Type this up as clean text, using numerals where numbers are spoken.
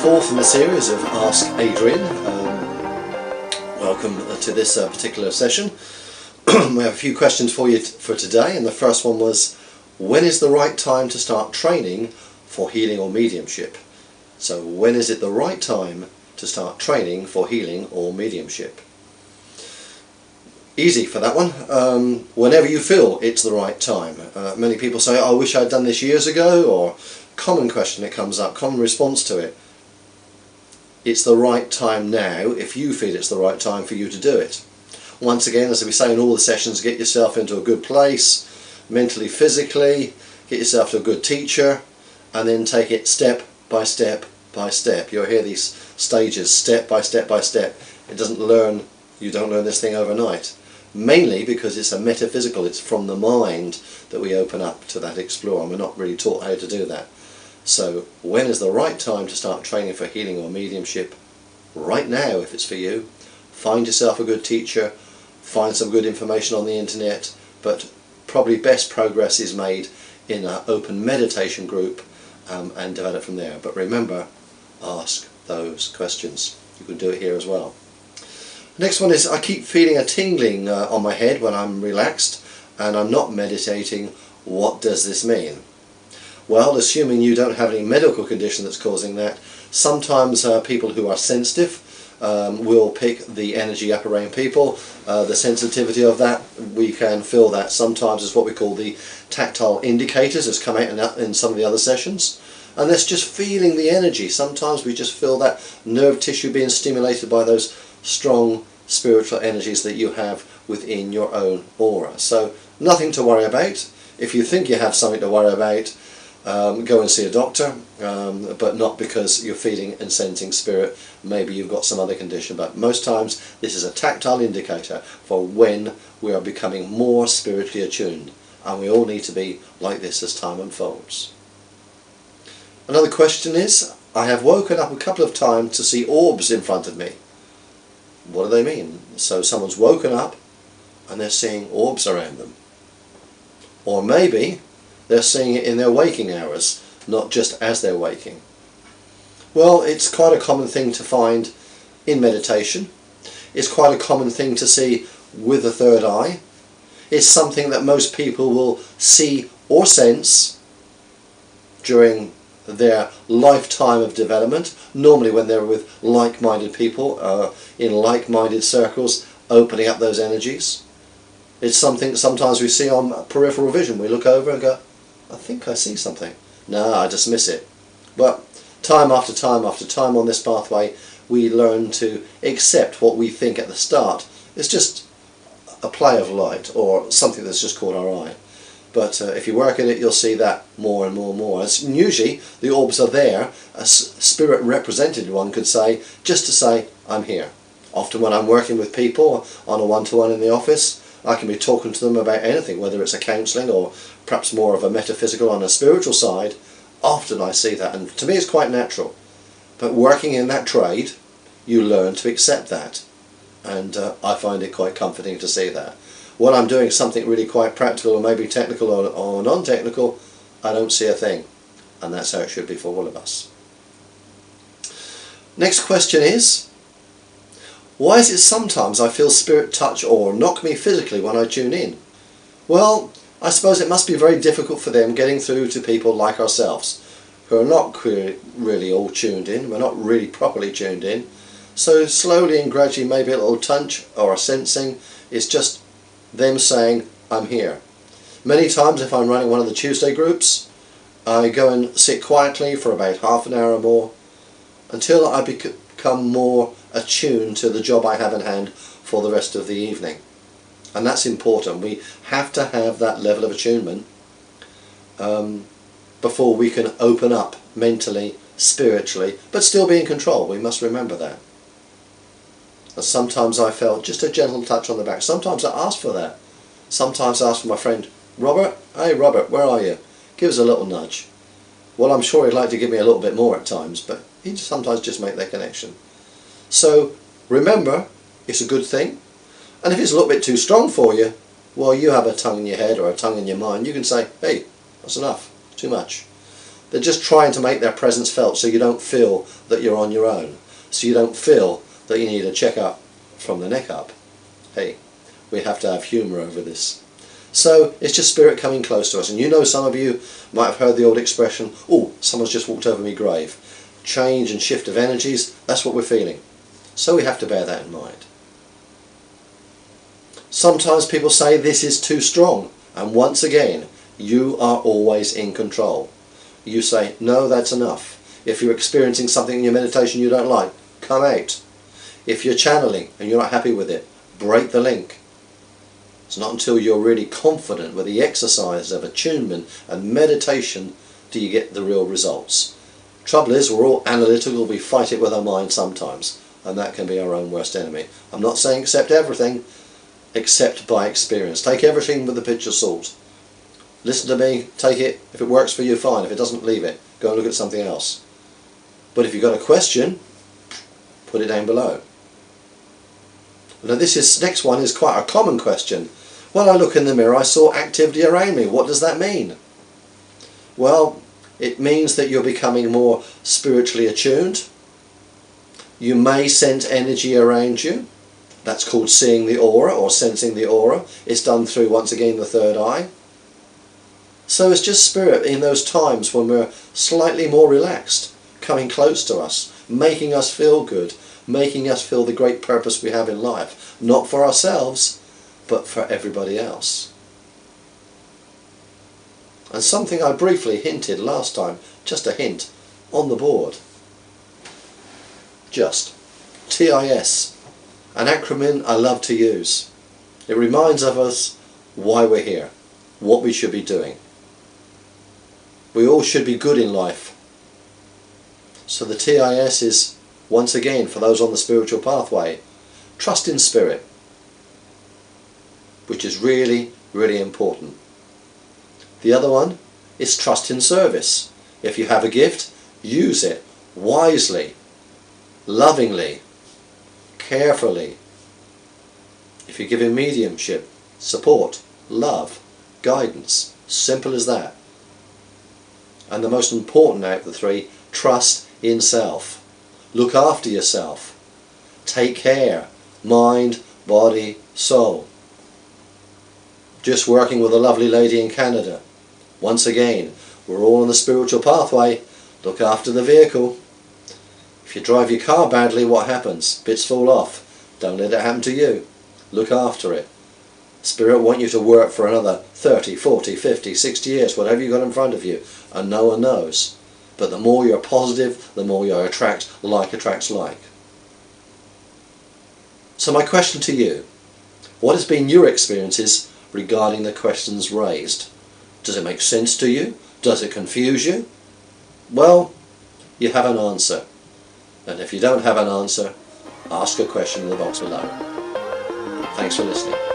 fourth in the series of Ask Adrian. Welcome to this particular session. We have a few questions for you for today, and the first one was, when is the right time to start training for healing or mediumship? So when is it the right time to start training for healing or mediumship? Easy for that one. Whenever you feel it's the right time. Many people say, I wish I'd done this years ago, or common question that comes up, common response to it. It's the right time now if you feel it's the right time for you to do it. Once again, as we say in all the sessions, get yourself into a good place, mentally, physically, get yourself to a good teacher, and then take it step by step by step. You'll hear these stages, step by step by step. You don't learn this thing overnight. Mainly because it's a metaphysical, it's from the mind that we open up to that explore, and we're not really taught how to do that. So when is the right time to start training for healing or mediumship? Right now, if it's for you. Find yourself a good teacher, find some good information on the internet, but probably best progress is made in an open meditation group and develop from there. But remember, ask those questions. You can do it here as well. Next one is, I keep feeling a tingling on my head when I'm relaxed and I'm not meditating. What does this mean? Well, assuming you don't have any medical condition that's causing that, sometimes people who are sensitive will pick the energy upper rain people. The sensitivity of that, we can feel that sometimes is what we call the tactile indicators, as come out in some of the other sessions. And that's just feeling the energy. Sometimes we just feel that nerve tissue being stimulated by those strong spiritual energies that you have within your own aura. So nothing to worry about. If you think you have something to worry about, go and see a doctor, but not because you're feeling and sensing spirit. Maybe you've got some other condition, but most times this is a tactile indicator for when we are becoming more spiritually attuned, and we all need to be like this as time unfolds. Another question is, I have woken up a couple of times to see orbs in front of me. What do they mean? So someone's woken up and they're seeing orbs around them. Or maybe they're seeing it in their waking hours, not just as they're waking. Well, it's quite a common thing to find in meditation. It's quite a common thing to see with the third eye. It's something that most people will see or sense during their lifetime of development, normally when they're with like-minded people, in like-minded circles, opening up those energies. It's something sometimes we see on peripheral vision. We look over and go, I think I see something. No, I dismiss it. But time after time after time on this pathway, we learn to accept what we think at the start. It's just a play of light, or something that's just caught our eye. But if you work in it, you'll see that more and more and more. And usually the orbs are there, a spirit represented one could say, just to say, I'm here. Often when I'm working with people on a one-to-one in the office, I can be talking to them about anything, whether it's a counselling or perhaps more of a metaphysical on a spiritual side. Often I see that, and to me it's quite natural. But working in that trade, you learn to accept that. And I find it quite comforting to see that. When I'm doing something really quite practical, or maybe technical or non-technical, I don't see a thing. And that's how it should be for all of us. Next question is, why is it sometimes I feel spirit touch or knock me physically when I tune in? Well, I suppose it must be very difficult for them getting through to people like ourselves, who are not really all tuned in, we're not really properly tuned in. So slowly and gradually maybe a little touch or a sensing is just them saying, I'm here. Many times if I'm running one of the Tuesday groups, I go and sit quietly for about half an hour or more until I become more attuned to the job I have in hand for the rest of the evening. And that's important. We have to have that level of attunement before we can open up mentally, spiritually, but still be in control. We must remember that. And sometimes I felt just a gentle touch on the back. Sometimes I ask for that. Sometimes I ask for my friend, Robert, hey Robert, where are you? Give us a little nudge. Well, I'm sure he'd like to give me a little bit more at times, but he'd sometimes just make that connection. So remember, it's a good thing. And if it's a little bit too strong for you, well, you have a tongue in your head or a tongue in your mind. You can say, hey, that's enough, too much. They're just trying to make their presence felt so you don't feel that you're on your own. So you don't feel that you need a check-up from the neck up. Hey, we have to have humour over this. So it's just spirit coming close to us. And you know, some of you might have heard the old expression, oh, someone's just walked over my grave. Change and shift of energies, that's what we're feeling. So we have to bear that in mind. Sometimes people say this is too strong. And once again, you are always in control. You say, no, that's enough. If you're experiencing something in your meditation you don't like, come out. If you're channeling and you're not happy with it, break the link. It's not until you're really confident with the exercise of attunement and meditation do you get the real results. Trouble is, we're all analytical, we fight it with our mind sometimes, and that can be our own worst enemy. I'm not saying accept everything, except by experience. Take everything with a pinch of salt. Listen to me, take it. If it works for you, fine. If it doesn't, leave it. Go and look at something else. But if you've got a question, put it down below. Now next one is quite a common question. When I look in the mirror, I saw activity around me. What does that mean? Well, it means that you're becoming more spiritually attuned. You may sense energy around you. That's called seeing the aura or sensing the aura. It's done through, once again, the third eye. So it's just spirit in those times when we're slightly more relaxed, coming close to us, making us feel good, making us feel the great purpose we have in life. Not for ourselves, but for everybody else. And something I briefly hinted last time, just a hint, on the board. Just. TIS. An acronym I love to use. It reminds of us why we're here, what we should be doing. We all should be good in life. So the TIS is, once again, for those on the spiritual pathway, trust in spirit, which is really, really important. The other one is trust in service. If you have a gift, use it wisely, lovingly, carefully. If you're giving mediumship, support, love, guidance, simple as that. And the most important out of the three, trust in self. Look after yourself. Take care. Mind, body, soul. Just working with a lovely lady in Canada. Once again, we're all on the spiritual pathway. Look after the vehicle. If you drive your car badly, what happens? Bits fall off. Don't let it happen to you. Look after it. Spirit want you to work for another 30, 40, 50, 60 years, whatever you've got in front of you, and no one knows. But the more you're positive, the more you attract attracts like. So my question to you, what has been your experiences regarding the questions raised? Does it make sense to you? Does it confuse you? Well, you have an answer. And if you don't have an answer, ask a question in the box below. Thanks for listening.